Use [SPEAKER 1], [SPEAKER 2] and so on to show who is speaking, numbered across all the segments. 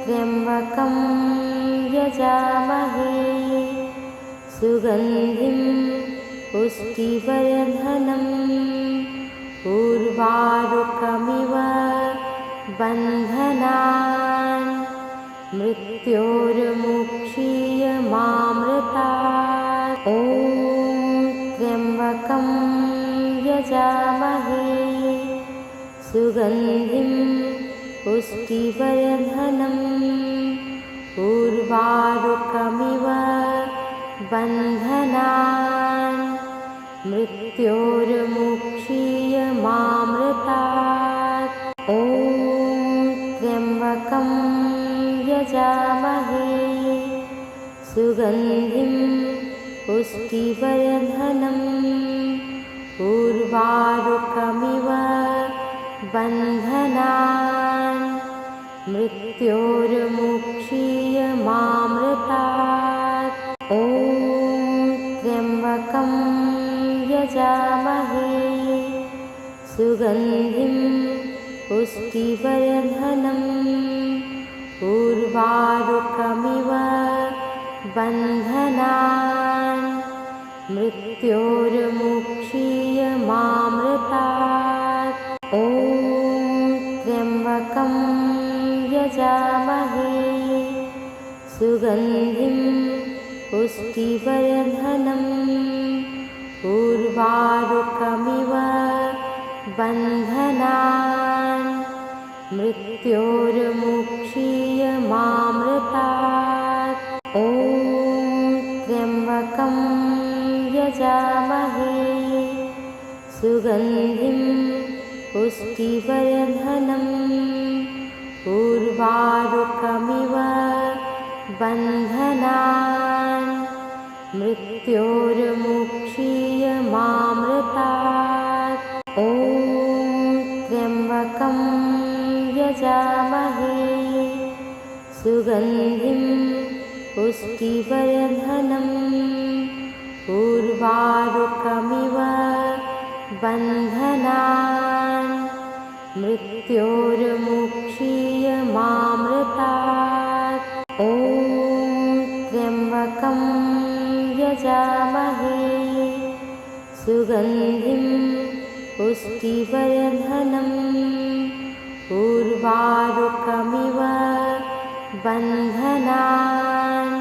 [SPEAKER 1] त्र्यम्बकं यजामहे सुगन्धिं पुष्टिवर्धनम् उर्वारुकमिव बन्धनान् मृत्योर्मुक्षीयमामृतात्। त्र्यम्बकं यजामहे सुगन्धिं पुष्टिवर्धनम् उर्वारुकमिव बन्धनान् मृत्योर्मुक्षीयमामृतात्। त्र्यम्बकं यजामहे सुगन्धिं पुष्टिवर्धनम् उर्वारुकमिव बन्धनान् मृत्योर्मुक्षीयमामृतात्। त्र्यम्बकं यजामहे सुगन्धिं पुष्टिवर्धनम् उर्वारुकमिव बन्धनान् मृत्योर्मुक्षीयमामृतात्। त्र्यम्बकं यजामहे सुगन्धिं पुष्टिवर्धनम् उर्वारुकमिव बन्धनान् मृत्योर्मुक्षीयमामृतात्। त्र्यम्बकं यजामहे सुगन्धिं पुष्टिवर्धनम् उर्वारुकमिव बन्धनान् मृत्योर्मुक्षीयमामृतात्। त्र्यम्बकं यजामहे सुगन्धिं पुष्टिवर्धनम् उर्वारुकमिव बन्धनान् मृत्योर्मुक्षीयमामृतात्। त्र्यम्बकं यजामहे सुगन्धिं पुष्टिवर्धनम् उर्वारुकमिव बन्धनान्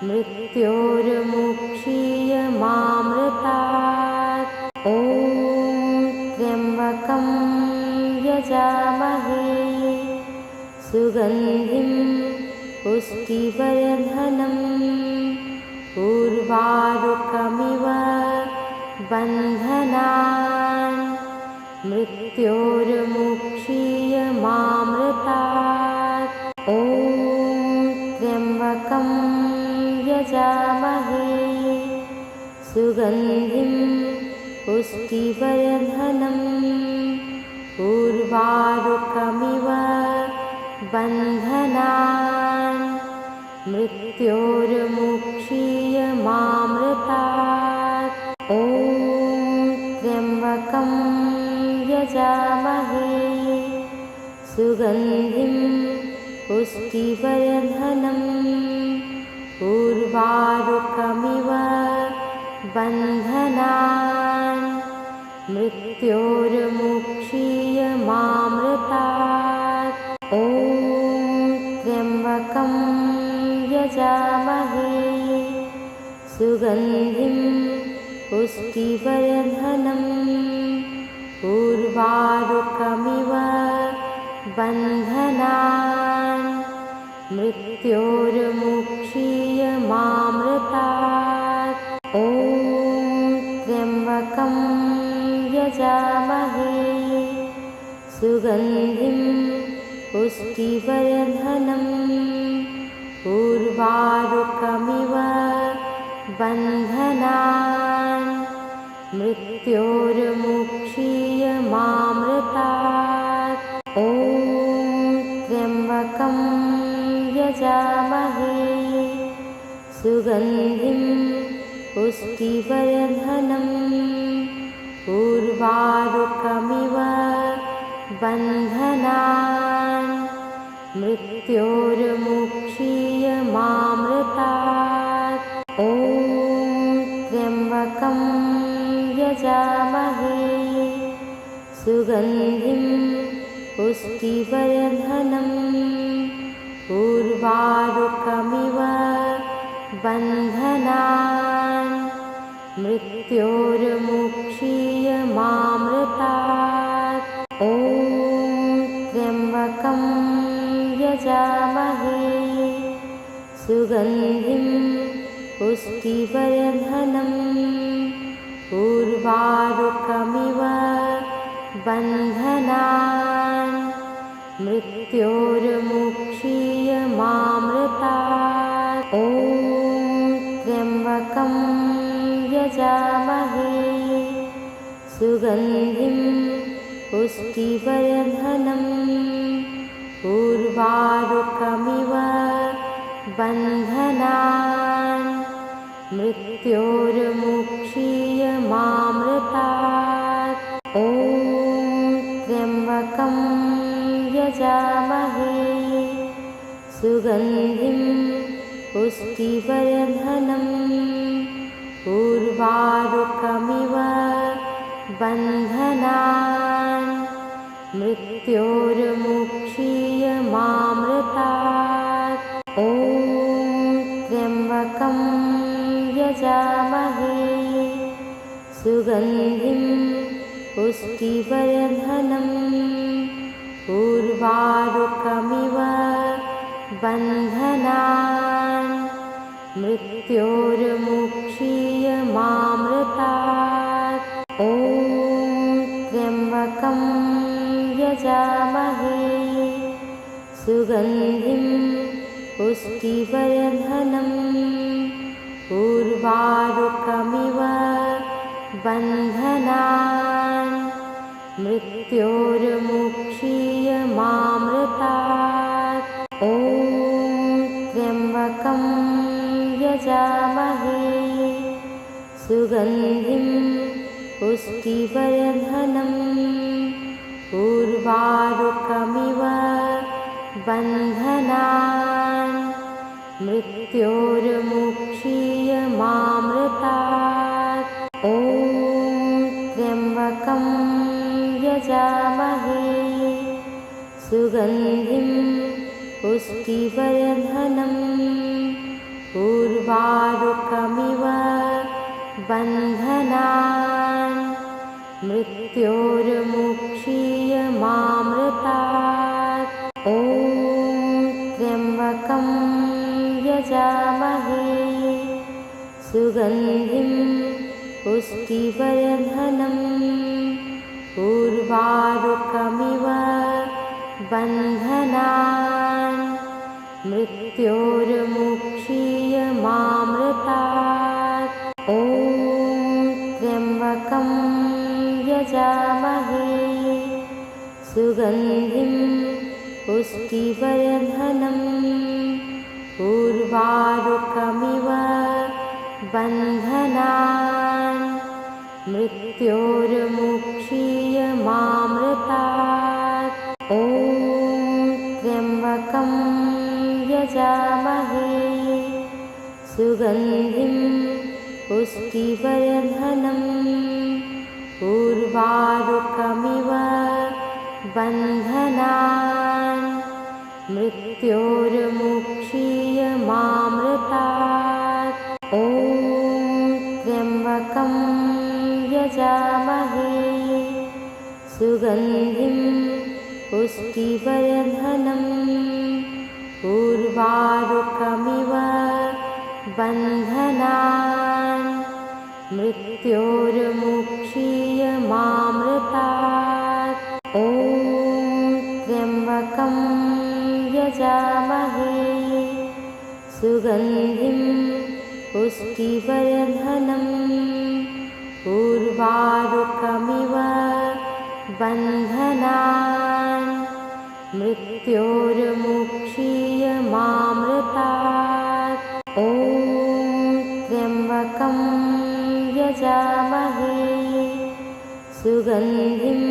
[SPEAKER 1] मृत्योर्मुक्षीयमामृतात्। त्र्यम्बकं यजामहे सुगन्धिं पुष्टिवर्धनम् उर्वारुकमिव बन्धनान् मृत्योर्मुक्षीयमामृतात्। त्र्यम्बकं यजामहे सुगन्धिं पुष्टिवर्धनम् उर्वारुकमिव बन्धनान् मृत्योर्मुक्षीयमामृतात्। त्र्यम्बकं यजामहे सुगन्धिं पुष्टिवर्धनम् उर्वारुकमिव बन्धनान् मृत्योर्मुक्षीयमामृतात्। त्र्यम्बकं यजामहे सुगन्धिं पुष्टिवर्धनम् उर्वारुकमिव बन्धनान् मृत्योर्मुक्षीयमामृतात्। त्र्यम्बकं यजामहे सुगन्धिं पुष्टिवर्धनम् उर्वारुकमिव बन्धनान् मृत्योर्मुक्षीयमामृतात्। त्र्यम्बकं यजामहे सुगन्धिं पुष्टिवर्धनम् उर्वारुकमिव बन्धनान् मृत्योर्मुक्षीयमामृतात्। ॐ त्र्यम्बकं यजामहे सुगन्धिं पुष्टिवर्धनम् उर्वारुकमिव बन्धनान्। मृत्योर्मुक्षीयमामृतात्। ॐ त्र्यम्बकं यजामहे सुगन्धिं पुष्टिवर्धनम् उर्वारुकमिव बन्धनान्। मृत्योर्मुक्षीयमामृतात्। ॐ त्र्यम्बकं यजामहे सुगन्धिं पुष्टिवर्धनम् उर्वारुकमिव बन्धनान्। मृत्योर्मुक्षीयमामृतात्। ॐ त्र्यम्बकं यजामहे सुगन्धिं पुष्टिवर्धनम् उर्वारुकमिव बन्धनान्। मृत्योर्मुक्षीयमामृतात्। ॐ त्र्यम्बकं यजामहे सुगन्धिं पुष्टिवर्धनम् उर्वारुकमिव बन्धनान्। मृत्योर्मुक्षीयमामृतात्। ॐ त्र्यम्बकं यजामहे सुगन्धिं पुष्टिवर्धनम् उर्वारुकमिव बन्धनान्। मृत्योर्मुक्षीयमामृतात्। ॐ त्र्यम्बकं यजामहे सुगन्धिं पुष्टिवर्धनम् उर्वारुकमिव बन्धनान्। मृत्योर्मुक्षीयमामृतात्। ॐ त्र्यम्बकं यजामहे सुगन्धिं पुष्टिवर्धनम् उर्वारुकमिव बन्धनान्। मृत्योर्मुक्षीयमामृतात्। ॐ त्र्यम्बकं यजामहे सुगन्धिं पुष्टिवर्धनम् उर्वारुकमिव बन्धनान्। मृत्योर्मुक्षीयमामृतात्। ॐ त्र्यम्बकं यजामहे सुगन्धिं पुष्टिवर्धनम् उर्वारुकमिव बन्धनान्। मृत्योर्मुक्षीयमामृतात्। ॐ त्र्यम्बकं यजामहे सुगन्धिं पुष्टिवर्धनम् उर्वारुकमिव बन्धनान्। मृत्योर्मुक्षीयमामृतात्। ॐ त्र्यम्बकं यजामहे सुगन्धिं पुष्टिवर्धनम् उर्वारुकमिव बन्धनान्। मृत्योर्मुक्षीयमामृतात्। ॐ त्र्यम्बकं यजामहे सुगन्धिं पुष्टिवर्धनम् उर्वारुकमिव बन्धनान्। मृत्योर्मुक्षीयमामृतात्। ॐ त्र्यम्बकं यजामहे सुगन्धिं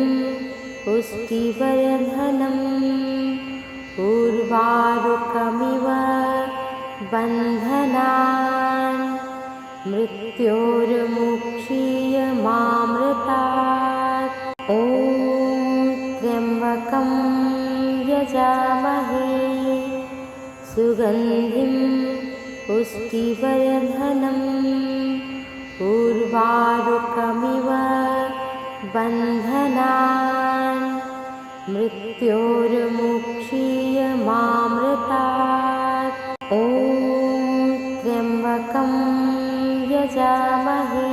[SPEAKER 1] पुष्टिवर्धनम् उर्वारुकमिव बन्धनान् मृत्योर्मुक्षीयमामृतात्। ॐ त्र्यम्बकं यजामहे सुगन्धिं पुष्टिवर्धनम् उर्वारुकमिव बन्धनान् मृत्योर्मुक्षीयमामृतात्। ॐ त्र्यम्बकं यजामहे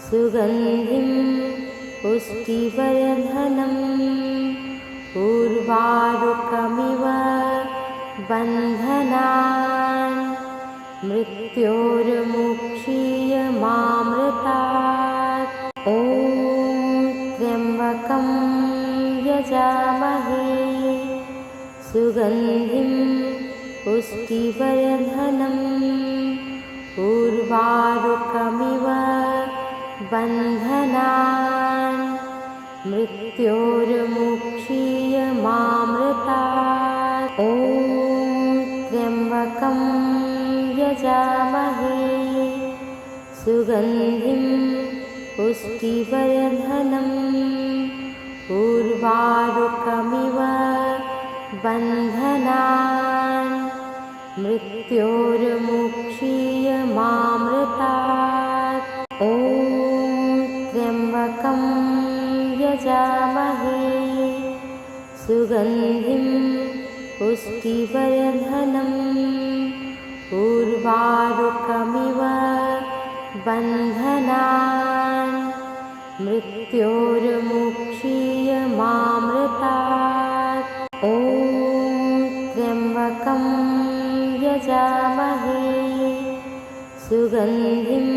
[SPEAKER 1] सुगन्धिं पुष्टिवर्धनम् उर्वारुकमिव बन्धनान् मृत्योर्मुक्षीयमामृतात्। ॐ त्र्यम्बकं यजामहे सुगन्धिं पुष्टिवर्धनम् उर्वारुकमिव बन्धनान् मृत्योर्मुक्षीयमामृतात्। ॐ त्र्यम्बकं यजामहे सुगन्धिं पुष्टिवर्धनम् उर्वारुकमिव बन्धनान् मृत्योर्मुक्षीयमामृतात्। ॐ त्र्यम्बकं यजामहे सुगन्धिं पुष्टिवर्धनम् उर्वारुकमिव बन्धनान् मृत्योर्मुक्षीयमामृतात्। ॐ त्र्यम्बकं यजामहे सुगन्धिं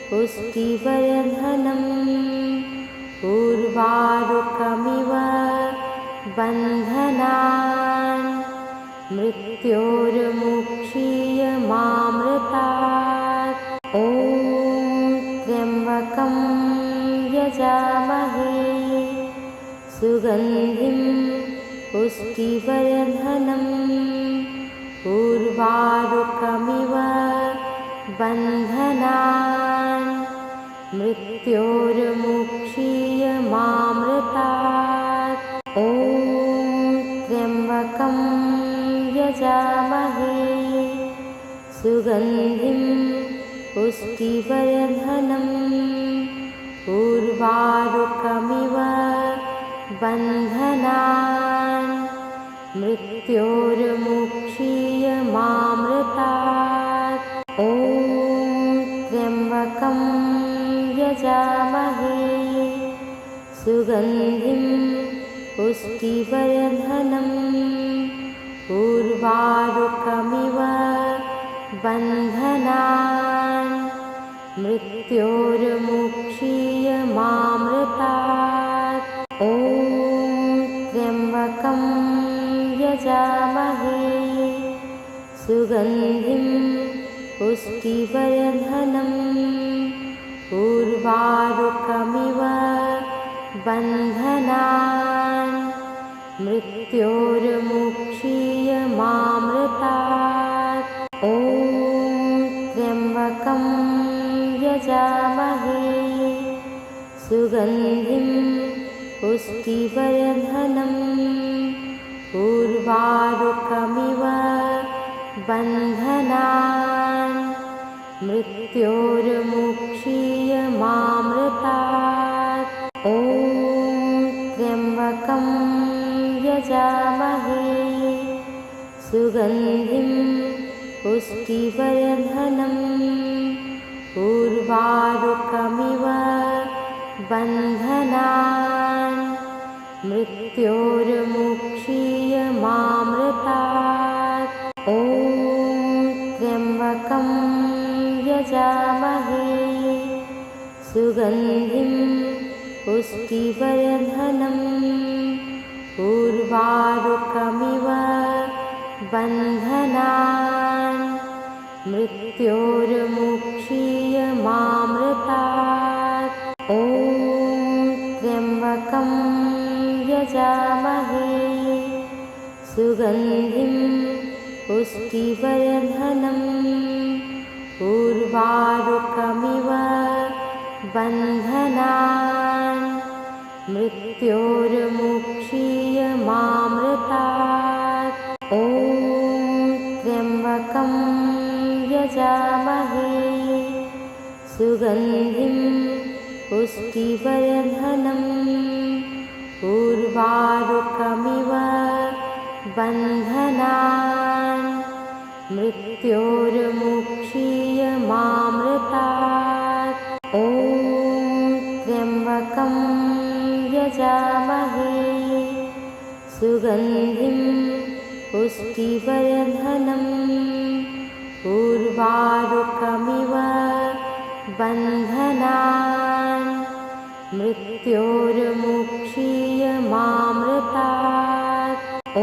[SPEAKER 1] पुष्टिवर्धनम् उर्वारुकमिव बन्धनान् मृत्योर्मुक्षीयमामृतात्। ॐ त्र्यम्बकं यजामहे सुगन्धिं पुष्टिवर्धनम् उर्वारुकमिव बन्धनान् मृत्योर्मुक्षीयमामृतात्। ॐ त्र्यम्बकं यजामहे सुगन्धिं पुष्टिवर्धनम् उर्वारुकमिव बन्धनान् मृत्योर्मुक्षीयमामृतात्। ॐ त्र्यम्बकं यजामहे सुगन्धिं पुष्टिवर्धनम् उर्वारुकमिव बन्धनान् मृत्योर्मुक्षीयमामृतात्। ॐ त्र्यम्बकं यजामहे सुगन्धिं पुष्टिवर्धनम् उर्वारुकमिव बन्धनान् मृत्योर्मुक्षीयमामृतात्। ॐ त्र्यम्बकं यजामहे सुगन्धिं पुष्टिवर्धनम् उर्वारुकमिव बन्धनान् मृत्योर्मुक्षीयमामृतात्। ॐ त्र्यम्बकं यजामहे सुगन्धिं पुष्टिवर्धनम् उर्वारुकमिव बन्धनान् मृत्योर्मुक्षीयमामृतात्। ॐ त्र्यम्बकं यजामहे सुगन्धिं पुष्टिवर्धनम् उर्वारुकमिव बन्धनान् मृत्योर्मुक्षीयमामृतात्। ॐ त्र्यम्बकं यजामहे सुगन्धिं पुष्टिवर्धनम् उर्वारुकमिव बन्धनान् मृत्योर्मुक्षीयमामृतात्। ॐ त्र्यम्बकं यजामहे सुगन्धिं पुष्टिवर्धनम् उर्वारुकमिव बन्धनान् मृत्योर्मुक्षीयमामृतात्। ॐ त्र्यम्बकं यजामहे सुगन्धिं पुष्टिवर्धनम् उर्वारुकमिव बन्धनान् मृत्योर्मुक्षीयमामृतात्। ॐ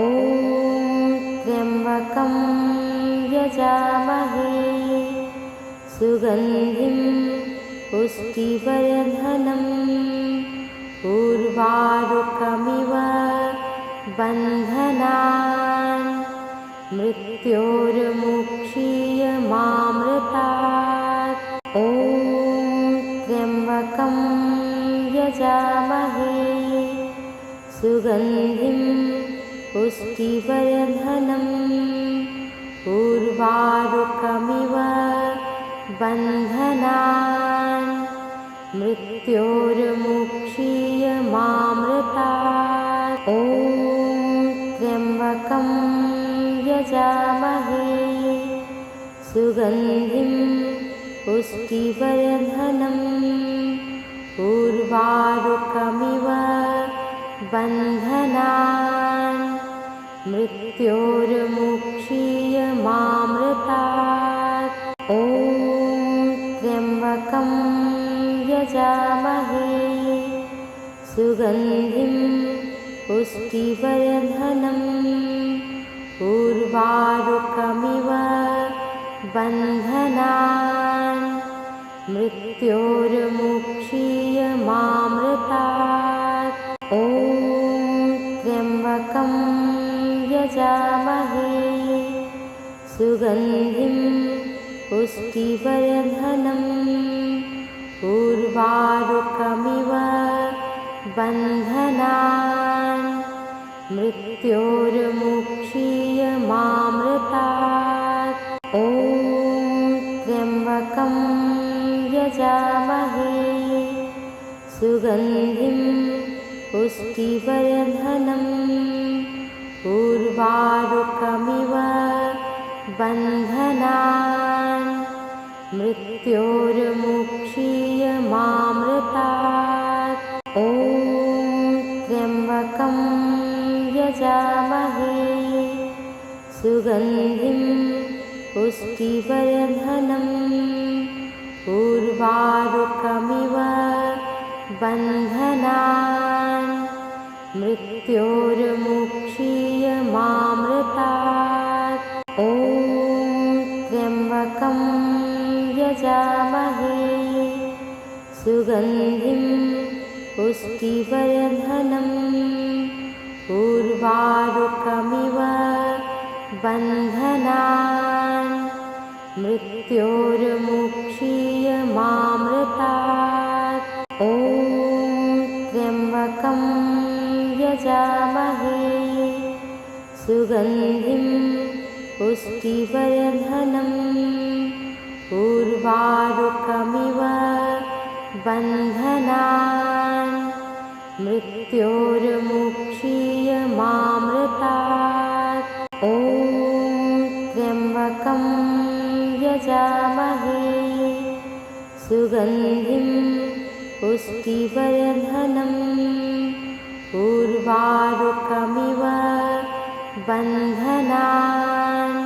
[SPEAKER 1] त्र्यम्बकं यजामहे सुगन्धिं पुष्टिवर्धनम् उर्वारुकमिव बन्धनान् मृत्योर्मुक्षीयमामृतात्। ॐ त्र्यम्बकं यजामहे सुगन्धिं पुष्टिवर्धनम् उर्वारुकमिव बन्धनान् मृत्योर्मुक्षीयमामृतात्। ॐ त्र्यम्बकं यजामहे सुगन्धिं पुष्टिवर्धनम् उर्वारुकमिव बन्धनान् मृत्योर्मुक्षीयमामृतात्। ॐ त्र्यम्बकं यजामहे सुगन्धिं पुष्टिवर्धनम् उर्वारुकमिव बन्धनान् मृत्योर्मुक्षीयमामृतात्। ॐ त्र्यम्बकं यजामहे सुगन्धिं पुष्टिवर्धनम् उर्वारुकमिव बन्धनान् मृत्योर्मुक्षीयमामृतात्। ॐ त्र्यम्बकं यजामहे सुगन्धिं पुष्टिवर्धनम् उर्वारुकमिव बन्धनान् मृत्योर्मुक्षीयमामृतात्। ॐ त्र्यम्बकं यजामहे सुगन्धिं पुष्टिवर्धनम् उर्वारुकमिव बन्धनान् मृत्योर्मुक्षीयमामृतात्। ॐ त्र्यम्बकं यजामहे सुगन्धिं पुष्टिवर्धनम् उर्वारुकमिव बन्धनान् मृत्योर्मुक्षीयमामृतात्। ॐ त्र्यम्बकं यजामहे सुगन्धिं पुष्टिवर्धनम् उर्वारुकमिव बन्धनान् मृत्योर्मुक्षीयमामृतात्। ॐ त्र्यम्बकं यजामहे सुगन्धिं पुष्टिवर्धनम् उर्वारुकमिव बन्धनान्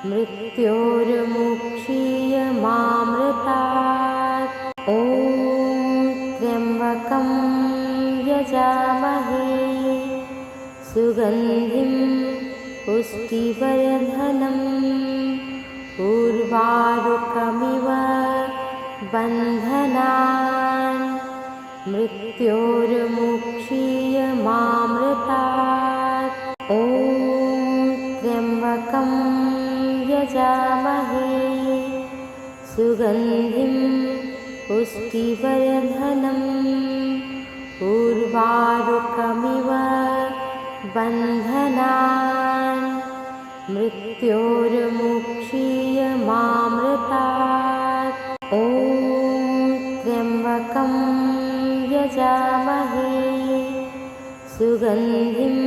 [SPEAKER 1] मृत्योर्मुक्षीयमामृतात्। ॐ त्र्यम्बकं यजामहे सुगन्धिं पुष्टिवर्धनम् उर्वारुकमिव बन्धनान् मृत्योर्मुक्षीयमामृतात्। ॐ त्र्यम्बकं यजामहे सुगन्धिं पुष्टिवर्धनम् उर्वारुकमिव बन्धनान् मृत्योर्मुक्षीयमामृतात्। ॐ त्र्यम्बकं यजामहे सुगन्धिं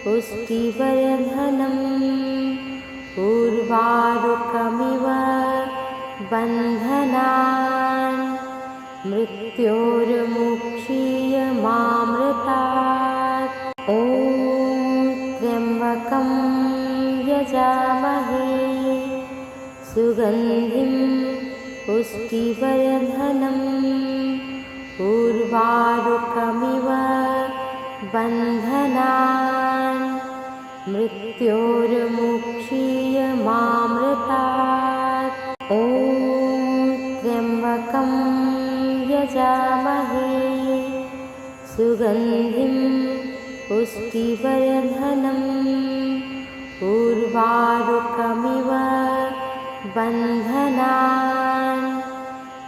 [SPEAKER 1] पुष्टिवर्धनम् उर्वारुकमिव बन्धनान् मृत्योर्मुक्षीयमामृतात्। ॐ त्र्यम्बकं यजामहे सुगन्धिं पुष्टिवर्धनम् उर्वारुकमिव बन्धनान् मृत्योर्मुक्षीयमामृतात्। ॐ त्र्यम्बकं यजामहे सुगन्धिं पुष्टिवर्धनम् उर्वारुकमिव बन्धनान्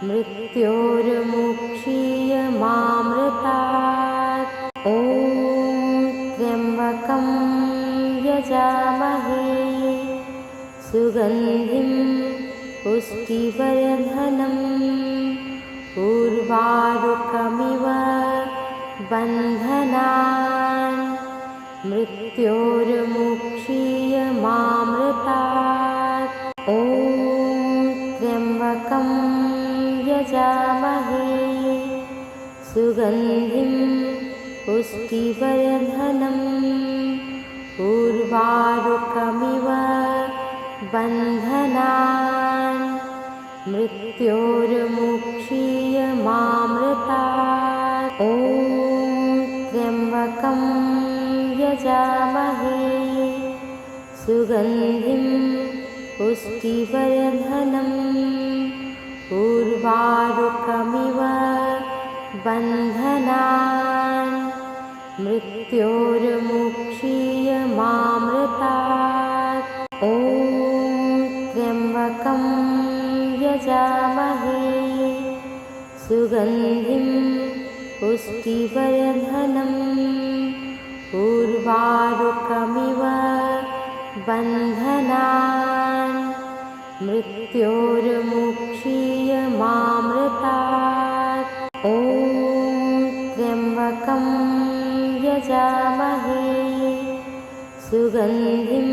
[SPEAKER 1] मृत्योर्मुक्षीयमामृतात्। ॐ त्र्यम्बकं यजामहे सुगन्धिं पुष्टिवर्धनम् उर्वारुकमिव बन्धनान् मृत्योर्मुक्षीयमामृतात्। ॐ त्र्यम्बकं यजामहे सुगन्धिं पुष्टिवर्धनम् उर्वारुकमिव बन्धनान् मृत्योर्मुक्षीयमामृतात्। ॐ त्र्यम्बकं यजामहे सुगन्धिं पुष्टिवर्धनम् उर्वारुकमिव बन्धनान् मृत्योर्मुक्षीयमामृतात्। ॐ त्र्यम्बकं यजामहे सुगन्धिं पुष्टिवर्धनम् उर्वारुकमिव बन्धनान् मृत्योर्मुक्षीयमामृतात्। ॐ त्र्यम्बकं यजामहे सुगन्धिं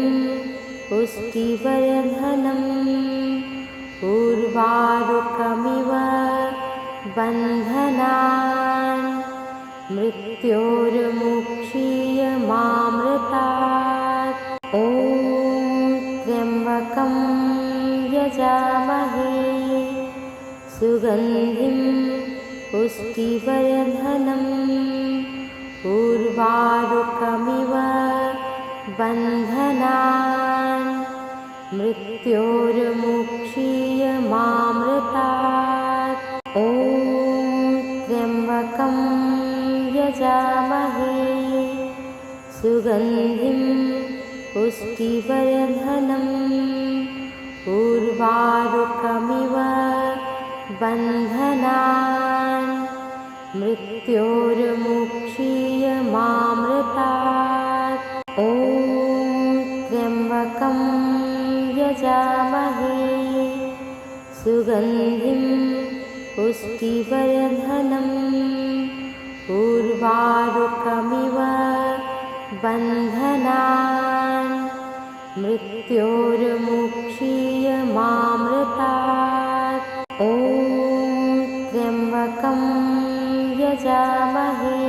[SPEAKER 1] पुष्टिवर्धनम् उर्वारुकमिव बन्धनान् मृत्योर्मुक्षीयमामृतात्। ॐ त्र्यम्बकं यजामहे सुगन्धिं पुष्टिवर्धनम् उर्वारुकमिव बन्धनान् मृत्योर्मुक्षीयमामृतात्। ॐ त्र्यम्बकं यजामहे सुगन्धिं पुष्टिवर्धनम् उर्वारुकमिव बन्धनान् मृत्योर्मुक्षीयमामृतात्। ॐ त्र्यम्बकं यजामहे सुगन्धिं पुष्टिवर्धनम् उर्वारुकमिव बन्धनान् मृत्योर्मुक्षीयमामृतात्। ॐ त्र्यम्बकं यजामहे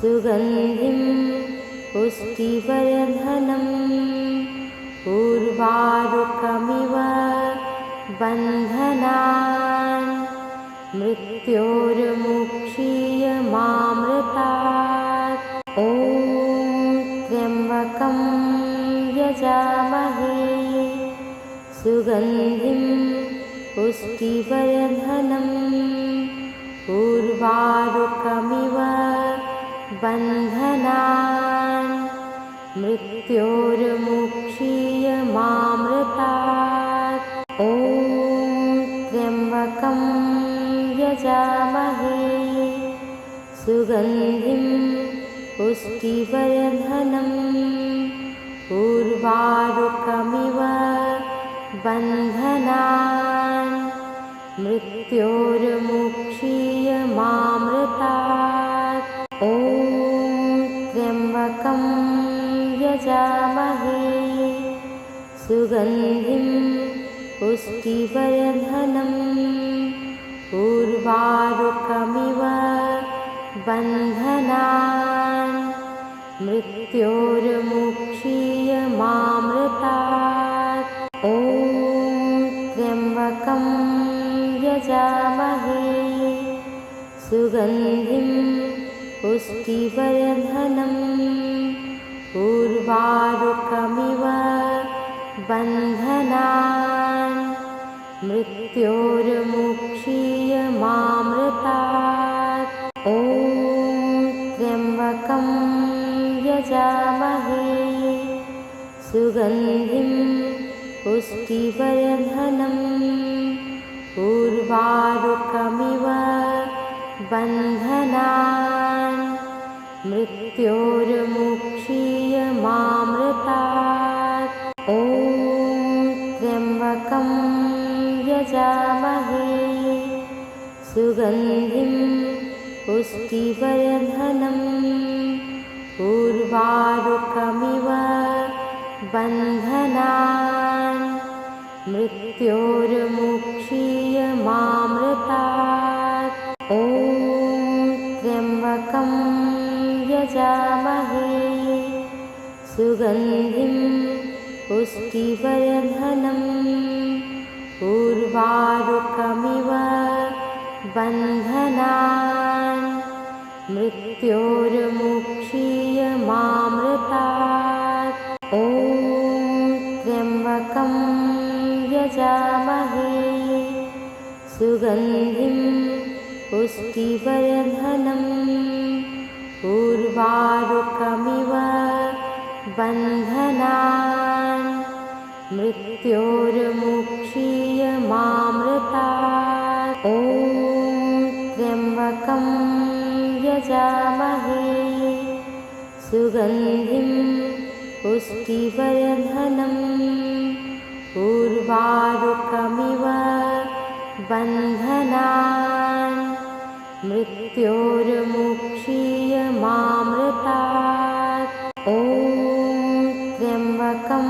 [SPEAKER 1] सुगन्धिं पुष्टिवर्धनम् उर्वारुकमिव बन्धनान् मृत्योर्मुक्षीयमामृतात्। ॐ त्र्यम्बकं यजामहे सुगन्धिं पुष्टिवर्धनम् उर्वारुकमिव बन्धनान् मृत्योर्मुक्षीयमामृतात्। ॐ त्र्यम्बकं यजामहे सुगन्धिं पुष्टिवर्धनम् उर्वारुकमिव बन्धनान्। मृत्योर्मुक्षीयमामृतात्। ॐ त्र्यम्बकं यजामहे सुगन्धिं पुष्टिवर्धनम् उर्वारुकमिव बन्धनान्। मृत्योर्मुक्षीयमामृतात्। ॐ त्र्यम्बकं यजामहे सुगन्धिं पुष्टिवर्धनम् उर्वारुकमिव बन्धनान्। मृत्योर्मुक्षीयमामृतात्। ॐ त्र्यम्बकं यजामहे सुगन्धिं पुष्टिवर्धनम् उर्वारुकमिव बन्धनान्। मृत्योर्मुक्षीयमामृतात्। ॐ त्र्यम्बकं यजामहे सुगन्धिं पुष्टिवर्धनम् उर्वारुकमिव बन्धनान्। मृत्योर्मुक्षीयमामृतात्। ॐ त्र्यम्बकं यजामहे सुगन्धिं पुष्टिवर्धनम् उर्वारुकमिव बन्धनान्। मृत्योर्मुक्षीयमामृतात्। ॐ त्र्यम्बकं यजामहे सुगन्धिं पुष्टिवर्धनम् उर्वारुकमिव बन्धनान्। मृत्योर्मुक्षीयमामृतात्। ॐ त्र्यम्बकं यजामहे सुगन्धिं पुष्टिवर्धनम् उर्वारुकमिव बन्धनान्। मृत्योर्मुक्षीयमामृतात्। ॐ त्र्यम्बकं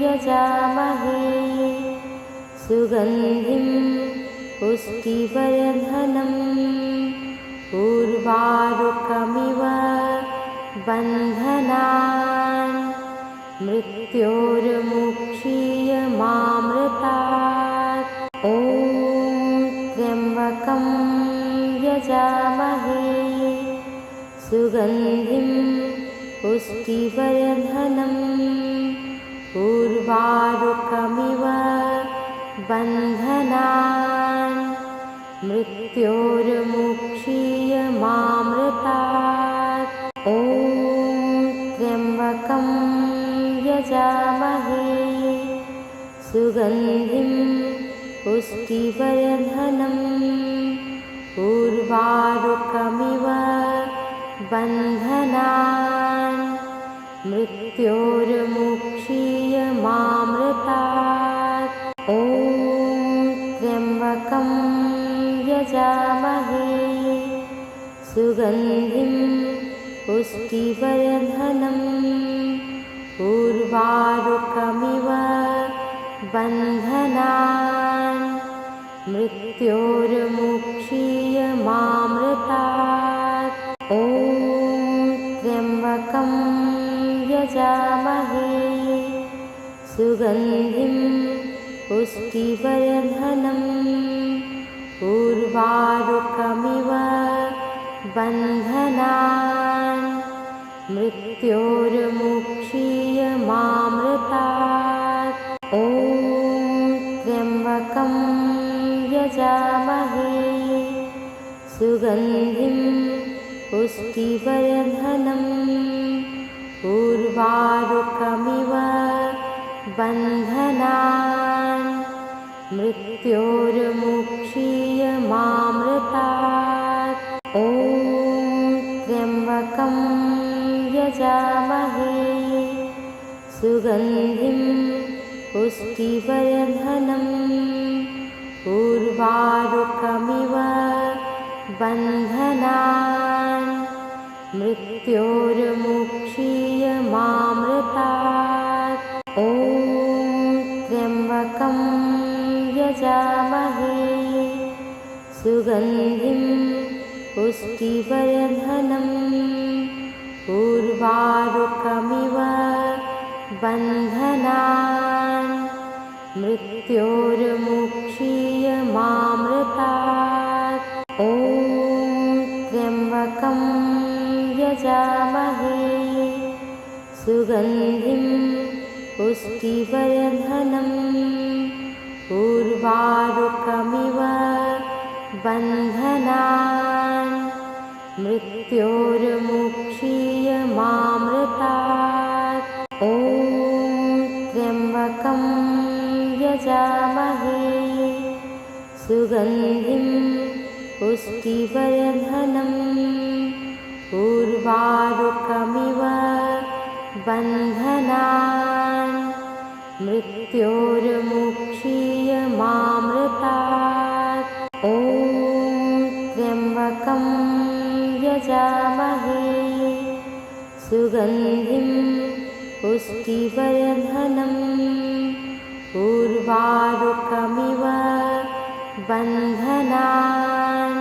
[SPEAKER 1] यजामहे सुगन्धिं पुष्टिवर्धनम् उर्वारुकमिव बन्धनान्। मृत्योर्मुक्षीयमामृतात्। ॐ त्र्यम्बकं यजामहे सुगन्धिं पुष्टिवर्धनम् उर्वारुकमिव बन्धनान्। मृत्योर्मुक्षीयमामृतात्। ॐ त्र्यम्बकं यजामहे सुगन्धिं पुष्टिवर्धनम् उर्वारुकमिव बन्धनान्। मृत्योर्मुक्षीयमामृतात्। ॐ त्र्यम्बकं यजामहे सुगन्धिं पुष्टिवर्धनम् उर्वारुकमिव बन्धनान्। मृत्योर्मुक्षीयमामृतात्। ॐ त्र्यम्बकं यजामहे सुगन्धिं पुष्टिवर्धनम् उर्वारुकमिव बन्धनान्। मृत्योर्मुक्षीयमामृतात्। ॐ त्र्यम्बकं यजामहे सुगन्धिं पुष्टिवर्धनम् उर्वारुकमिव बन्धनान् मृत्योर्मुक्षीयमामृतात्। ॐ त्र्यम्बकं यजामहे सुगन्धिं पुष्टिवर्धनम् उर्वारुकमिव बन्धनान् मृत्योर्मुक्षीयमामृतात्। ॐ त्र्यम्बकं यजामहे सुगन्धिं पुष्टिवर्धनम् उर्वारुकमिव बन्धनान् मृत्योर्मुक्षीयमामृतात्। ॐ त्र्यम्बकं यजामहे सुगन्धिं पुष्टिवर्धनम् उर्वारुकमिव बन्धनान् मृत्योर्मुक्षीयमामृतात्। ॐ त्र्यम्बकं यजामहे सुगन्धिं पुष्टिवर्धनम् उर्वारुकमिव बन्धनान् मृत्योर्मुक्षीयमामृतात्। ॐ त्र्यम्बकं यजामहे सुगन्धिं पुष्टिवर्धनम् उर्वारुकमिव बन्धनान्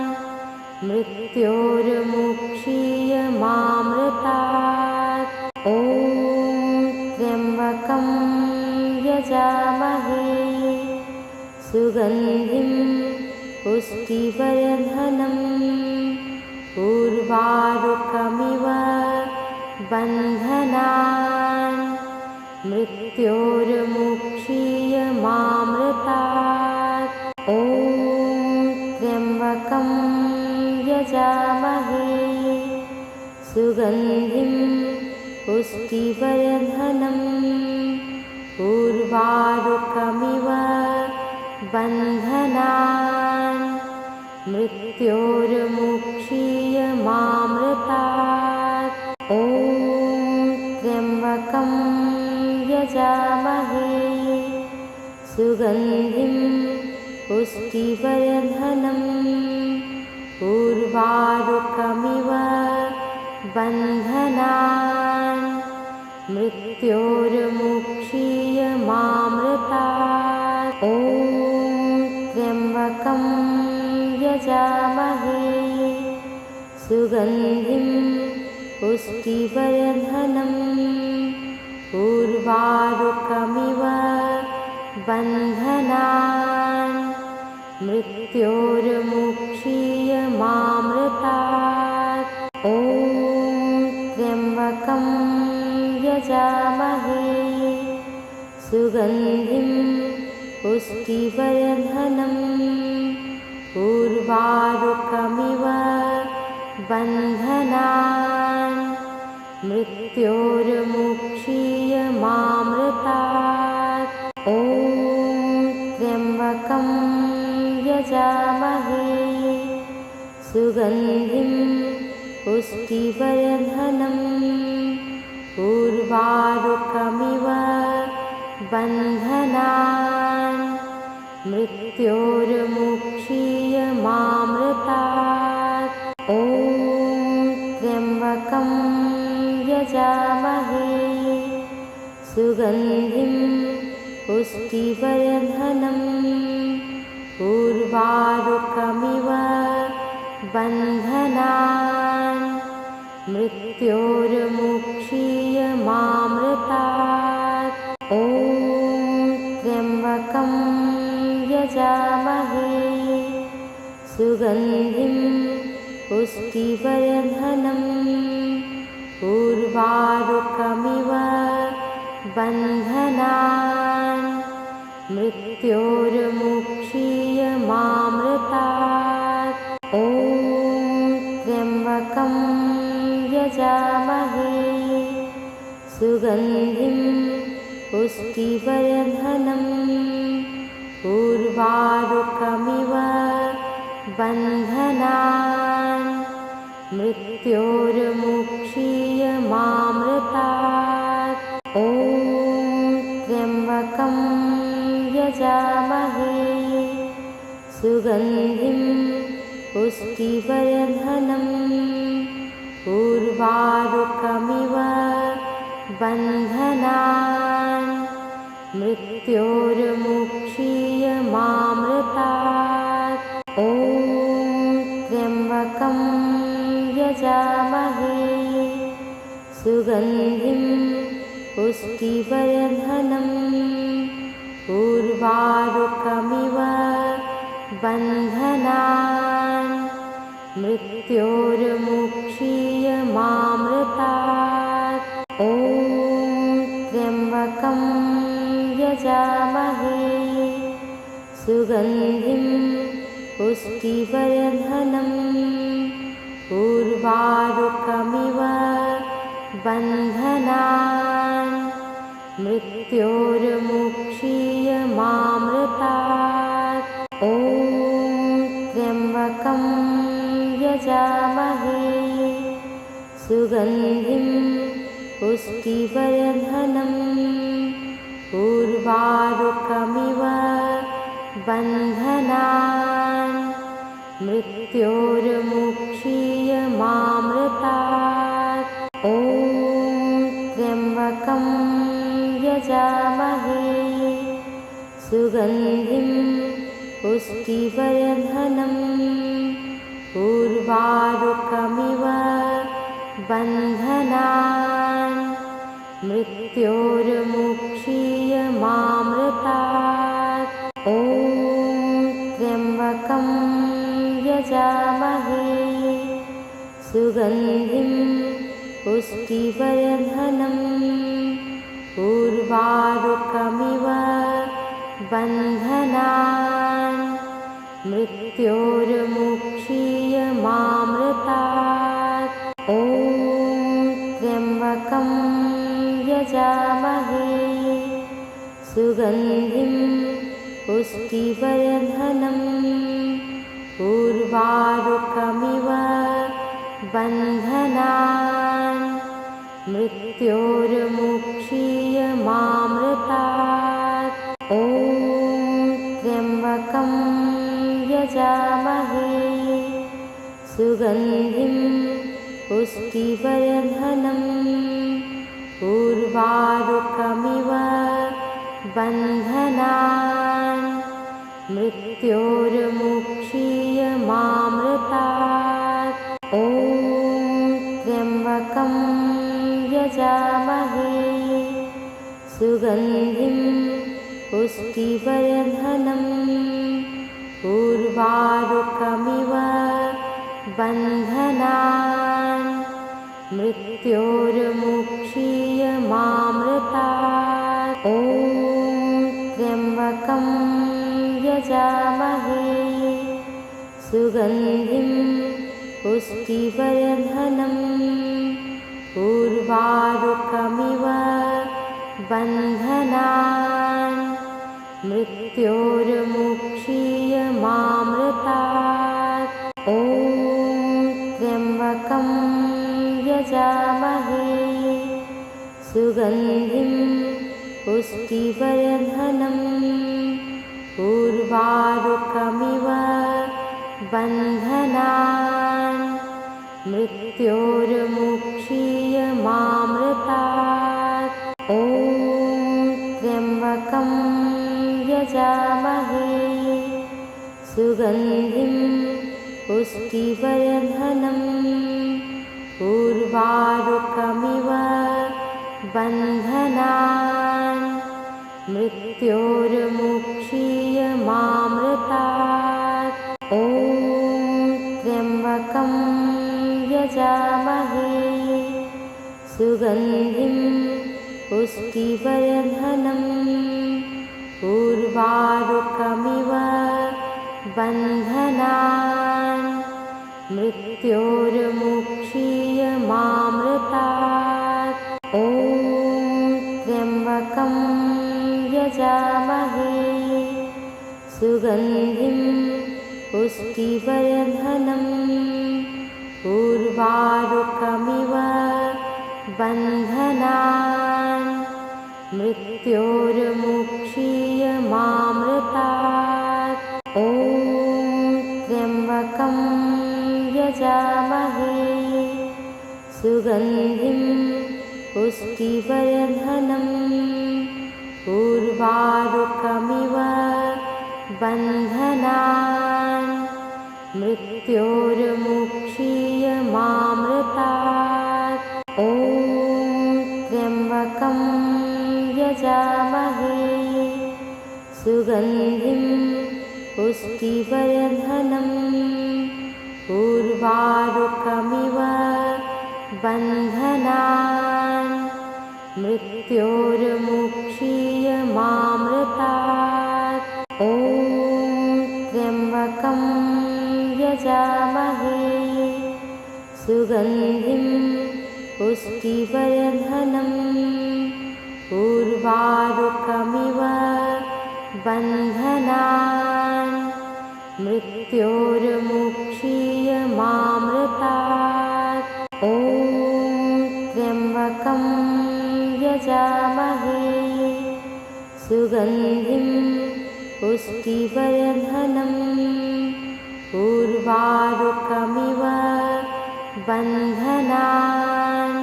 [SPEAKER 1] मृत्योर्मुक्षीयमामृतात्। ॐ त्र्यम्बकं यजामहे सुगन्धिं पुष्टिवर्धनम् उर्वारुकमिव बन्धनान् मृत्योर्मुक्षीयमामृतात्। ॐ त्र्यम्बकं यजामहे सुगन्धिं पुष्टिवर्धनम् उर्वारुकमिव बन्धनान् मृत्योर्मुक्षीयमामृतात्। ॐ त्र्यम्बकं यजामहे सुगन्धिं पुष्टिवर्धनम् उर्वारुकमिव बन्धनान् मृत्योर्मुक्षीयमामृतात्। ॐ त्र्यम्बकं यजामहे सुगन्धिं पुष्टिवर्धनम् उर्वारुकमिव बन्धनान् मृत्योर्मुक्षीयमामृतात्। ॐ त्र्यम्बकं यजामहे सुगन्धिं पुष्टिवर्धनम् उर्वारुकमिव बन्धनान् मृत्योर्मुक्षीयमामृतात्। ॐ त्र्यम्बकं यजामहे सुगन्धिं पुष्टिवर्धनम् उर्वारुकमिव बन्धनान् मृत्योर्मुक्षीयमामृतात्। ॐ त्र्यम्बकं यजामहे सुगन्धिं पुष्टिवर्धनम् उर्वारुकमिव बन्धनान् मृत्योर्मुक्षीयमामृतात्। ॐ त्र्यम्बकं यजामहे सुगन्धिं पुष्टिवर्धनम् उर्वारुकमिव बन्धनान् मृत्योर्मुक्षीयमामृतात्। ॐ त्र्यम्बकं यजामहे सुगन्धिं पुष्टिवर्धनम् उर्वारुकमिव बन्धनान् मृत्योर्मुक्षीयमामृतात्। ॐ त्र्यम्बकं यजामहे सुगन्धिं पुष्टिवर्धनम् उर्वारुकमिव बन्धनान् मृत्योर्मुक्षीयमामृतात्। ॐ त्र्यम्बकं यजामहे सुगन्धिं पुष्टिवर्धनम् उर्वारुकमिव बन्धनान् मृत्योर्मुक्षीयमामृतात्। ॐ त्र्यम्बकं यजामहे सुगन्धिं पुष्टिवर्धनम् उर्वारुकमिव बन्धनान् मृत्योर्मुक्षीयमामृतात्। ॐ त्र्यम्बकं यजामहे सुगन्धिं पुष्टिवर्धनम् उर्वारुकमिव बन्धनान् मृत्योर्मुक्षीयमामृतात्। ॐ त्र्यम्बकं यजामहे सुगन्धिं पुष्टिवर्धनम् उर्वारुकमिव बन्धनान् मृत्योर्मुक्षीयमामृतात्। ॐ त्र्यम्बकं यजामहे सुगन्धिं पुष्टिवर्धनम् उर्वारुकमिव बन्धनान् मृत्योर्मुक्षीयमामृतात्। ॐ त्र्यम्बकं यजामहे सुगन्धिं पुष्टिवर्धनम् उर्वारुकमिव बन्धनान् मृत्योर्मुक्षीयमामृतात्। ॐ त्र्यम्बकं यजामहे सुगन्धिं पुष्टिवर्धनम् उर्वारुकमिव बन्धनान् मृत्योर्मुक्षीयमामृतात्। ॐ त्र्यम्बकं यजामहे सुगन्धिं पुष्टिवर्धनम् उर्वारुकमिव बन्धनान् मृत्योर्मुक्षीयमामृतात्। ॐ त्र्यम्बकं यजामहे सुगन्धिं पुष्टिवर्धनम् उर्वारुकमिव बन्धनान् मृत्योर्मुक्षीयमामृतात्। ॐ त्र्यम्बकं यजामहे सुगन्धिं पुष्टिवर्धनम् उर्वारुकमिव बन्धनान् मृत्योर्मुक्षीयमामृतात्। ॐ त्र्यम्बकं यजामहे सुगन्धिं पुष्टिवर्धनम् उर्वारुकमिव बन्धनान् मृत्योर्मुक्षीयमामृतात्। ॐ त्र्यम्बकं यजामहे सुगन्धिं पुष्टिवर्धनम् उर्वारुकमिव बन्धनान् मृत्योर्मुक्षीयमामृतात्। ॐ त्र्यम्बकं यजामहे सुगन्धिं पुष्टिवर्धनम् उर्वारुकमिव बन्धनान् मृत्योर्मुक्षीयमामृतात्। ॐ त्र्यम्बकं यजामहे सुगन्धिं पुष्टिवर्धनम् उर्वारुकमिव बन्धनान् मृत्योर्मुक्षीयमामृतात्। ॐ त्र्यम्बकं यजामहे सुगन्धिं पुष्टिवर्धनम् उर्वारुकमिव बन्धनान् मृत्योर्मुक्षीयमामृतात्। ॐ त्र्यम्बकं यजामहे सुगन्धिं पुष्टिवर्धनम् उर्वारुकमिव बन्धनान् मृत्योर्मुक्षीयमामृतात्। ॐ त्र्यम्बकं यजामहे सुगन्धिं पुष्टिवर्धनम् उर्वारुकमिव बन्धनान्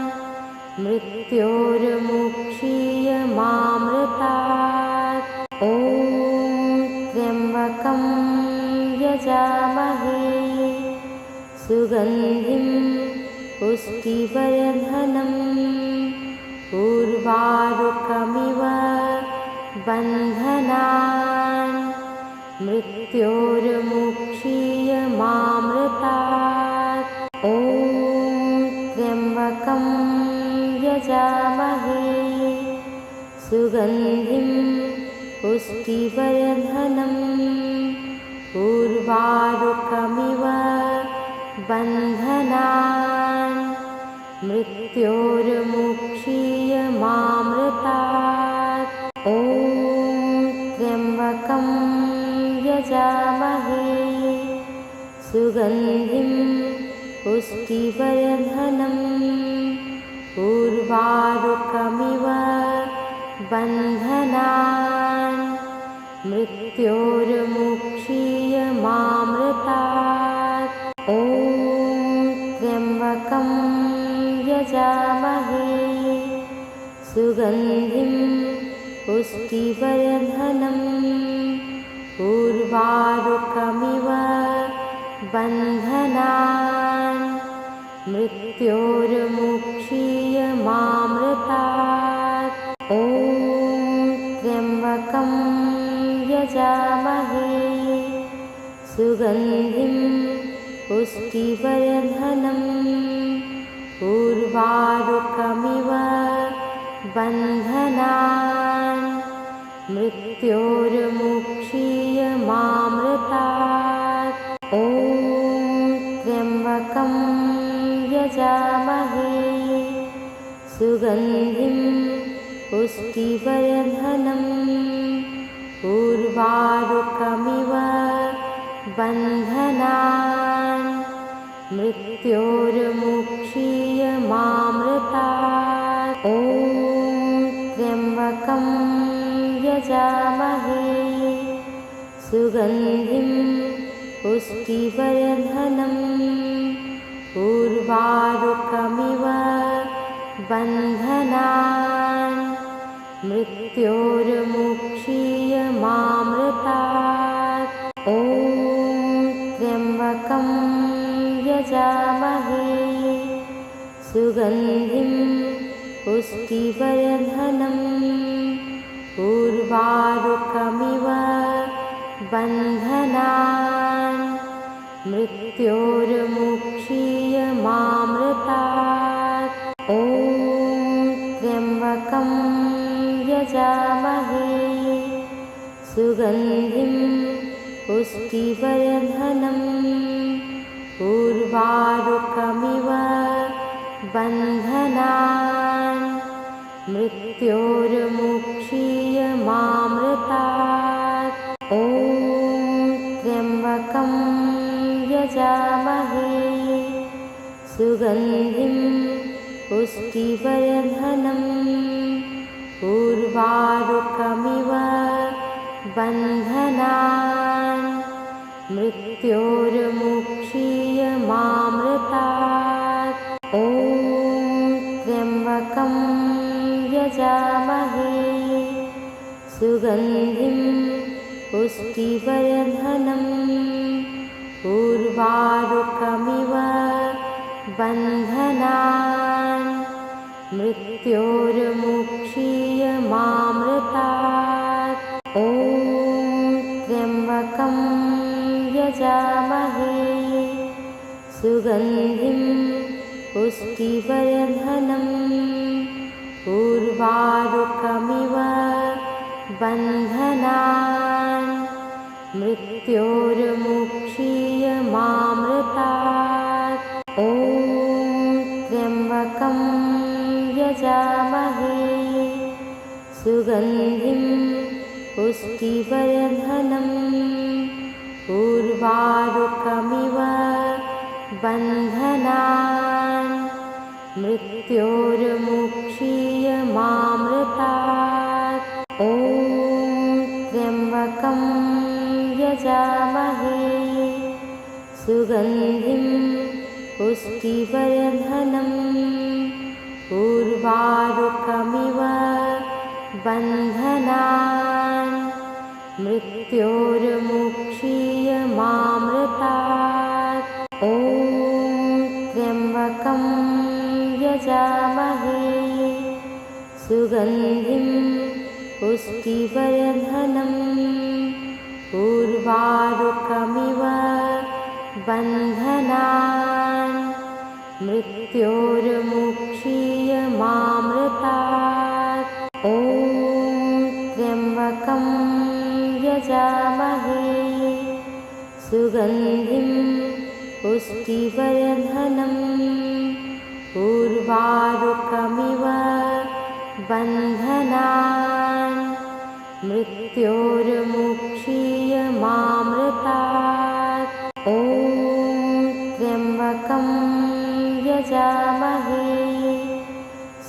[SPEAKER 1] मृत्योर्मुक्षीयमामृतात्। ॐ त्र्यम्बकं यजामहे सुगन्धिं पुष्टिवर्धनम् उर्वारुकमिव बन्धनान् मृत्योर्मुक्षीयमामृतात्। ॐ त्र्यम्बकं यजामहे सुगन्धिं पुष्टिवर्धनम् उर्वारुकमिव बन्धनान् मृत्योर्मुक्षीयमामृतात्। ॐ त्र्यम्बकं यजामहे सुगन्धिं पुष्टिवर्धनम् उर्वारुकमिव बन्धनान् मृत्योर्मुक्षीयमामृतात्। ॐ त्र्यम्बकं यजामहे सुगन्धिं पुष्टिवर्धनम् उर्वारुकमिव बन्धनान् मृत्योर्मुक्षीयमामृतात्। ॐ त्र्यम्बकं यजामहे सुगन्धिं पुष्टिवर्धनम् उर्वारुकमिव बन्धनान् मृत्योर्मुक्षीयमामृतात्। ॐ त्र्यम्बकं यजामहे सुगन्धिं पुष्टिवर्धनम् उर्वारुकमिव बन्धनान् मृत्योर्मुक्षीयमामृतात्। ॐ त्र्यम्बकं यजामहे सुगन्धिं पुष्टिवर्धनम् उर्वारुकमिव बन्धनान् मृत्योर्मुक्षीयमामृतात्। ॐ त्र्यम्बकं यजामहे सुगन्धिं पुष्टिवर्धनम् उर्वारुकमिव बन्धनान् मृत्योर्मुक्षीयमामृतात्। ॐ त्र्यम्बकं यजामहे सुगन्धिं पुष्टिवर्धनम् उर्वारुकमिव बन्धनान् मृत्योर्मुक्षीयमामृतात्। ॐ त्र्यम्बकं यजामहे सुगन्धिं पुष्टिवर्धनम् उर्वारुकमिव बन्धनान्। मृत्योर्मुक्षीयमामृतात्। ॐ त्र्यम्बकं यजामहे सुगन्धिं पुष्टिवर्धनम् उर्वारुकमिव बन्धनान्। मृत्योर्मुक्षीयमामृतात्। ॐ त्र्यम्बकं यजामहे सुगन्धिं पुष्टिवर्धनम् उर्वारुकमिव बन्धनान्। मृत्योर्मुक्षीयमामृतात्। ॐ त्र्यम्बकं यजामहे सुगन्धिं पुष्टिवर्धनम् उर्वारुकमिव बन्धनान्। मृत्योर्मुक्षीयमामृतात्। ॐ त्र्यम्बकं यजामहे सुगन्धिं पुष्टिवर्धनम् उर्वारुकमिव बन्धनान्। मृत्योर्मुक्षीयमामृतात्। ॐ त्र्यम्बकं यजामहे सुगन्धिं पुष्टिवर्धनम् उर्वारुकमिव बन्धनान्। मृत्योर्मुक्षीयमामृतात्। ॐ त्र्यम्बकं यजामहे सुगन्धिं पुष्टिवर्धनम् उर्वारुकमिव बन्धनान्। मृत्योर्मुक्षीयमामृतात्। ॐ त्र्यम्बकं यजामहे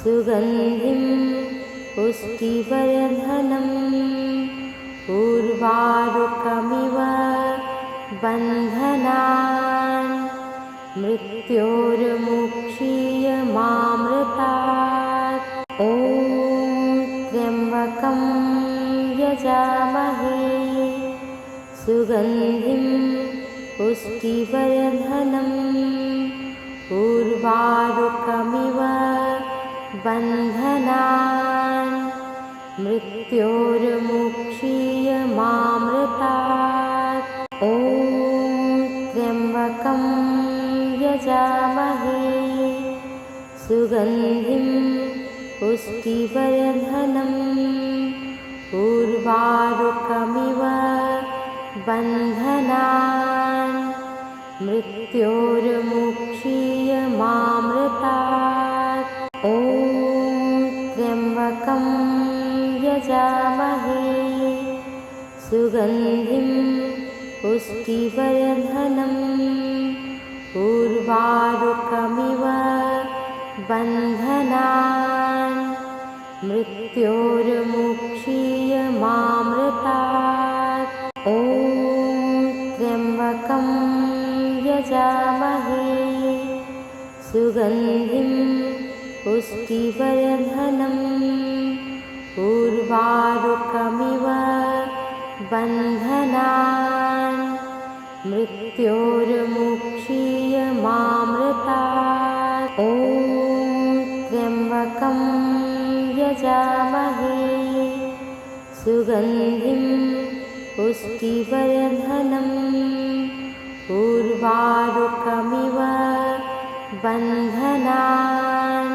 [SPEAKER 1] सुगन्धिं पुष्टिवर्धनम् उर्वारुकमिव बन्धनान्। मृत्योर्मुक्षीयमामृतात्। ॐ त्र्यम्बकं यजामहे सुगन्धिं पुष्टिवर्धनम् उर्वारुकमिव बन्धनान्। मृत्योर्मुक्षीयमामृतात्। ॐ त्र्यम्बकं यजामहे सुगन्धिं पुष्टिवर्धनम् उर्वारुकमिव बन्धनान्। मृत्योर्मुक्षीयमामृतात्। ॐ त्र्यम्बकं यजामहे सुगन्धिं पुष्टिवर्धनम् उर्वारुकमिव बन्धनान्। मृत्योर्मुक्षीयमामृतात्। ॐ त्र्यम्बकं यजामहे सुगन्धिं पुष्टिवर्धनम् उर्वारुकमिव बन्धनान्। मृत्योर्मुक्षीयमामृतात्। ॐ त्र्यम्बकं यजामहे सुगन्धिं पुष्टिवर्धनम् उर्वारुकमिव बन्धनान्।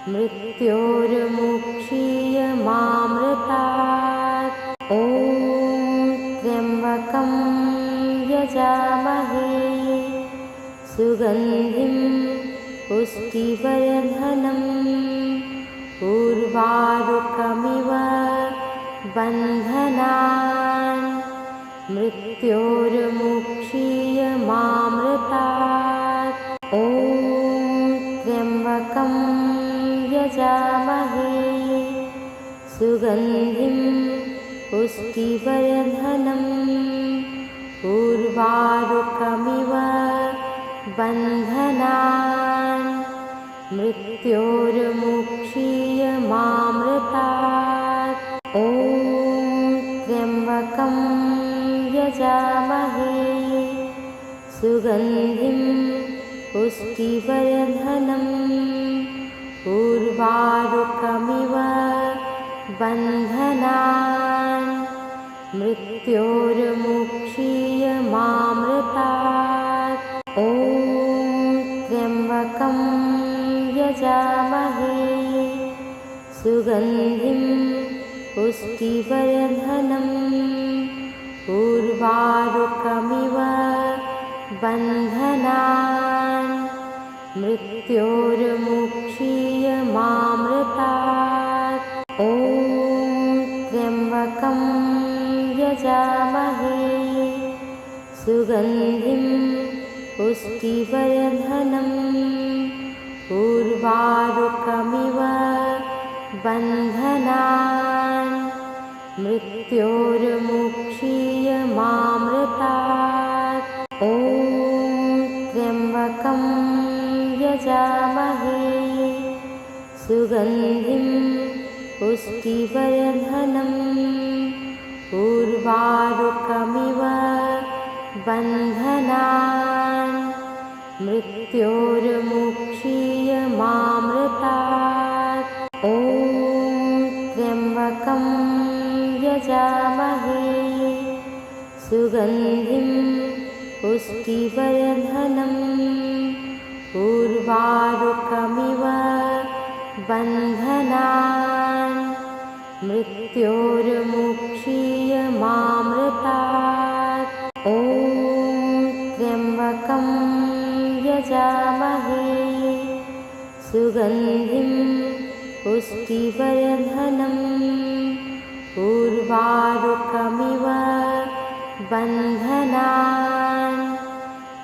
[SPEAKER 1] मृत्योर्मुक्षीयमामृतात्। ॐ त्र्यम्बकं यजामहे सुगन्धिं पुष्टिवर्धनम् उर्वारुकमिव बन्धनान् मृत्योर्मुक्षीयमामृतात्। ॐ त्र्यम्बकं यजामहे सुगन्धिं पुष्टिवर्धनम् उर्वारुकमिव बन्धनान् मृत्योर्मुक्षीयमामृतात्। ॐ त्र्यम्बकं यजामहे सुगन्धिं पुष्टिवर्धनम् उर्वारुकमिव बन्धनान् मृत्योर्मुक्षीयमामृतात्। ॐ त्र्यम्बकं यजामहे सुगन्धिं पुष्टिवर्धनम् उर्वारुकमिव बन्धनान् मृत्योर्मुक्षीयमामृतात्। ॐ त्र्यम्बकं यजामहे सुगन्धिं पुष्टिवर्धनम् उर्वारुकमिव बन्धनान् मृत्योर्मुक्षीयमामृतात्। ॐ त्र्यम्बकं यजामहे सुगन्धिं पुष्टिवर्धनम् उर्वारुकमिव बन्धनान् मृत्योर्मुक्षीयमामृतात्। ॐ त्र्यम्बकं यजामहे सुगन्धिं पुष्टिवर्धनम् उर्वारुकमिव बन्धनान् मृत्योर्मुक्षीयमामृतात्। ॐ त्र्यम्बकं यजामहे सुगन्धिं पुष्टिवर्धनम् उर्वारुकमिव बन्धनान्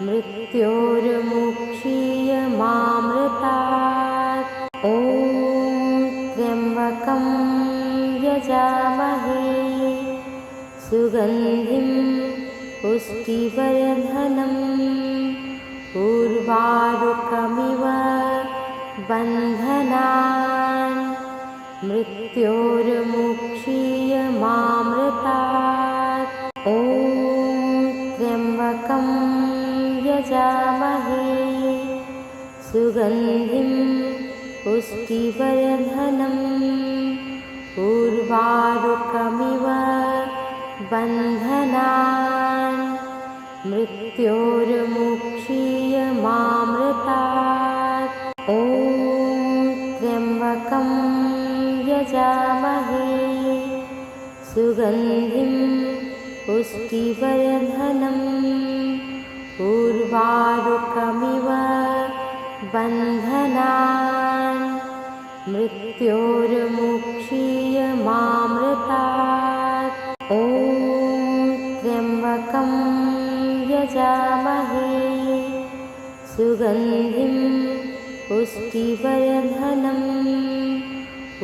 [SPEAKER 1] मृत्योर्मुक्षीयमामृतात्। ॐ त्र्यम्बकं यजामहे सुगन्धिं पुष्टिवर्धनम् उर्वारुकमिव बन्धनान् मृत्योर्मुक्षीयमामृतात्। ॐ त्र्यम्बकं यजामहे सुगन्धिं पुष्टिवर्धनम् उर्वारुकमिव बन्धनान् मृत्योर्मुक्षीयमामृतात्। ॐ त्र्यम्बकं यजामहे सुगन्धिं पुष्टिवर्धनम् उर्वारुकमिव बन्धनान् मृत्योर्मुक्षीयमामृतात्। ॐ त्र्यम्बकं यजामहे सुगन्धिं पुष्टिवर्धनम्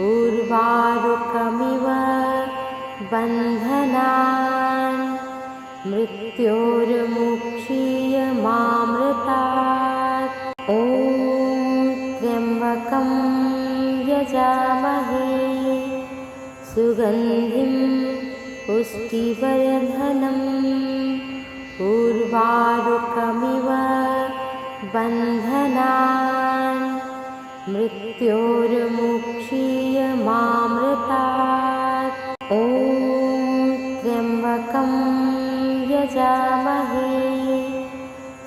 [SPEAKER 1] उर्वारुकमिव बन्धनान् मृत्योर्मुक्षीयमामृतात्। ॐ त्र्यम्बकं यजामहे सुगन्धिं पुष्टिवर्धनम् उर्वारुकमिव बन्धनान् मृत्योर्मुक्षीयमामृतात्। ॐ त्र्यम्बकं यजामहे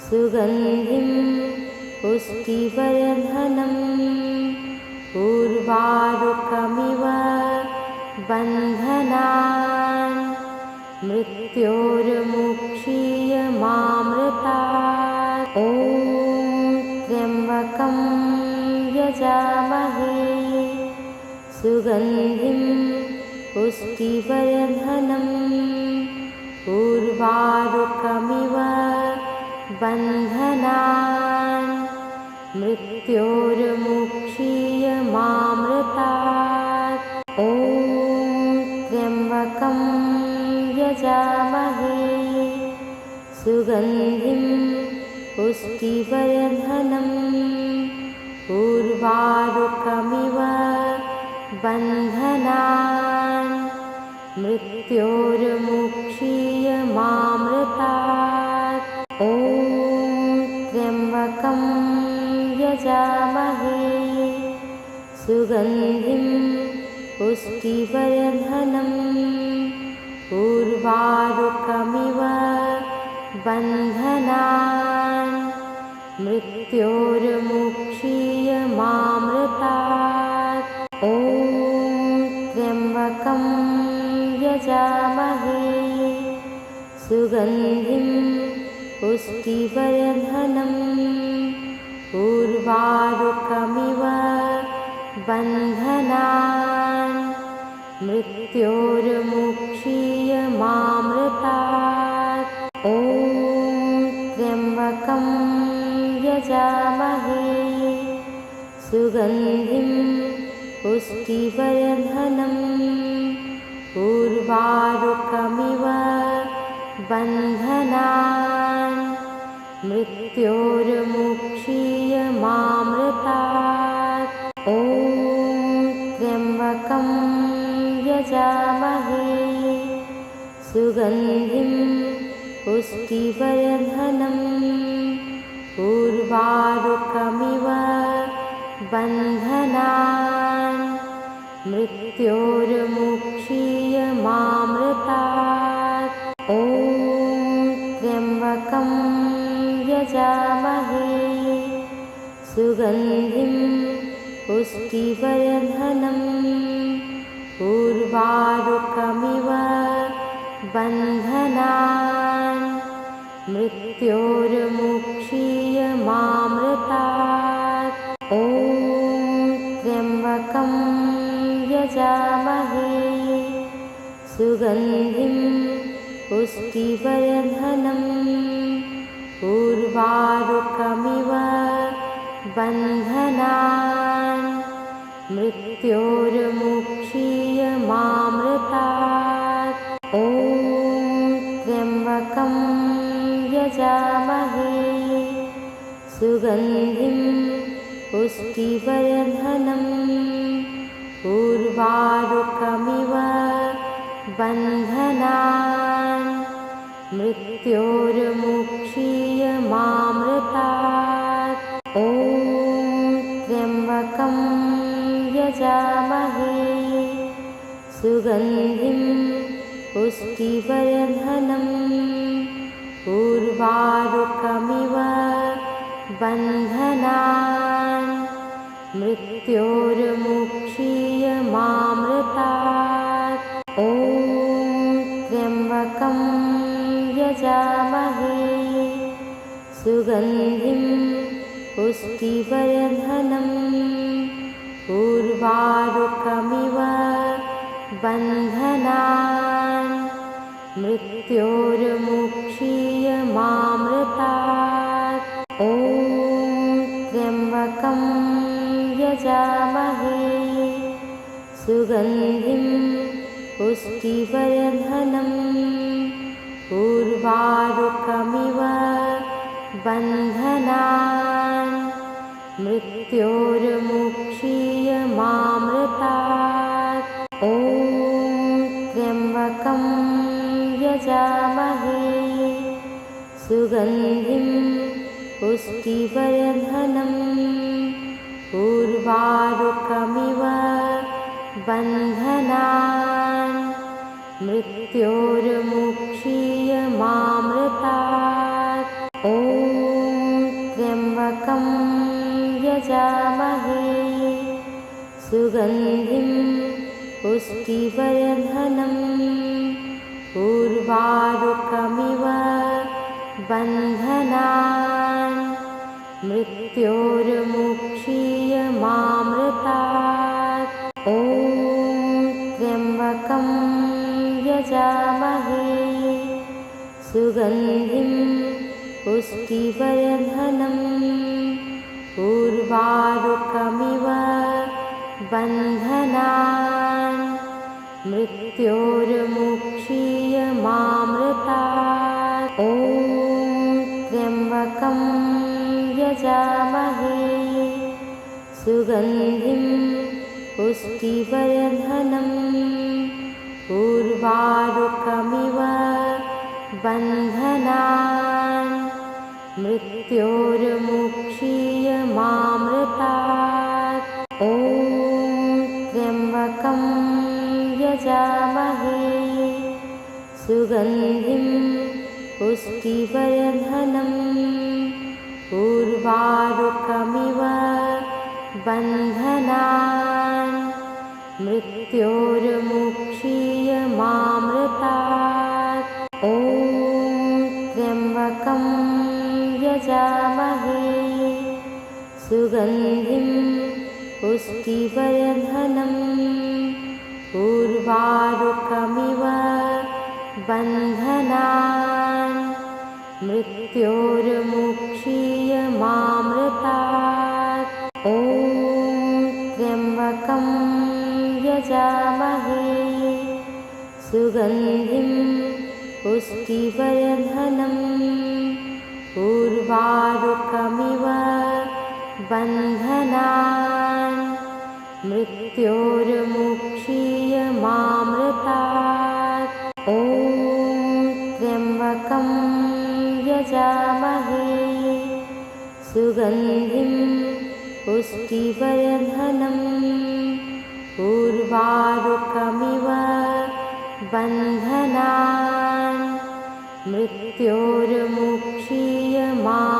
[SPEAKER 1] सुगन्धिं पुष्टिवर्धनम् उर्वारुकमिव बन्धनान् मृत्योर्मुक्षीयमामृतात्। ॐ त्र्यम्बकं यजामहे सुगन्धिं पुष्टिवर्धनम् उर्वारुकमिव बन्धनान् मृत्योर्मुक्षीयमामृतात्। ॐ त्र्यम्बकं यजामहे सुगन्धिं पुष्टिवर्धनम् उर्वारुकमिव बन्धनान् मृत्योर्मुक्षीयमामृतात्। ॐ त्र्यम्बकं यजामहे सुगन्धिं पुष्टिवर्धनम् उर्वारुकमिव बन्धनान् मृत्योर्मुक्षीयमामृतात्। ॐ त्र्यम्बकं यजामहे सुगन्धिं पुष्टिवर्धनम् उर्वारुकमिव बन्धनान् मृत्योर्मुक्षीयमामृतात्। ॐ त्र्यम्बकं यजामहे सुगन्धिं पुष्टिवर्धनम् उर्वारुकमिव बन्धनान् मृत्योर्मुक्षीयमामृतात्। ॐ त्र्यम्बकं यजामहे सुगन्धिं पुष्टिवर्धनम् उर्वारुकमिव बन्धनान् मृत्योर्मुक्षीयमामृतात्। ॐ त्र्यम्बकं यजामहे सुगन्धिं पुष्टिवर्धनम् उर्वारुकमिव बन्धनान् मृत्योर्मुक्षीयमामृतात्। ॐ त्र्यम्बकं यजामहे सुगन्धिं पुष्टिवर्धनम् उर्वारुकमिव बन्धनान् मृत्योर्मुक्षीयमामृतात्। ॐ त्र्यम्बकं यजामहे सुगन्धिं पुष्टिवर्धनम् उर्वारुकमिव बन्धनान् मृत्योर्मुक्षीयमामृतात्। ॐ त्र्यम्बकं यजामहे सुगन्धिं पुष्टिवर्धनम् उर्वारुकमिव बन्धनान् मृत्योर्मुक्षीयमामृतात्। ॐ त्र्यम्बकं यजामहे सुगन्धिं पुष्टिवर्धनम् उर्वारुकमिव बन्धनान् मृत्योर्मुक्षीयमामृतात्। ॐ त्र्यम्बकं यजामहे सुगन्धिं पुष्टिवर्धनम् उर्वारुकमिव बन्धनान् मृत्योर्मुक्षीयमामृतात्। ॐ त्र्यम्बकं यजामहे सुगन्धिं पुष्टिवर्धनम् उर्वारुकमिव बन्धनान् मृत्योर्मुक्षीयमामृतात्। ॐ त्र्यम्बकं यजामहे सुगन्धिं पुष्टिवर्धनम् उर्वारुकमिव बन्धनान् मृत्योर्मुक्षीयमामृतात्। ॐ त्र्यम्बकं यजामहे सुगन्धिं पुष्टिवर्धनम् उर्वारुकमिव बन्धनान् मृत्योर्मुक्षीयमामृतात्। ॐ त्र्यम्बकं यजामहे सुगन्धिं पुष्टिवर्धनम् उर्वारुकमिव बन्धनान् मृत्योर्मुक्षीयमामृतात्। ॐ त्र्यम्बकं यजामहे सुगन्धिं पुष्टिवर्धनम् उर्वारुकमिव बन्धनान् मृत्योर्मुक्षीयमामृतात्। ॐ त्र्यम्बकं यजामहे सुगन्धिं पुष्टिवर्धनम् उर्वारुकमिव बन्धनान् मृत्योर्मुक्षीयमामृतात्। ॐ त्र्यम्बकं यजामहे सुगन्धिं पुष्टिवर्धनम् उर्वारुकमिव बन्धनान् मृत्योर्मुक्षीयमामृतात्। ॐ त्र्यम्बकं यजामहे सुगन्धिं पुष्टिवर्धनम् उर्वारुकमिव बन्धनान् मृत्योर्मुक्षीयमामृतात्।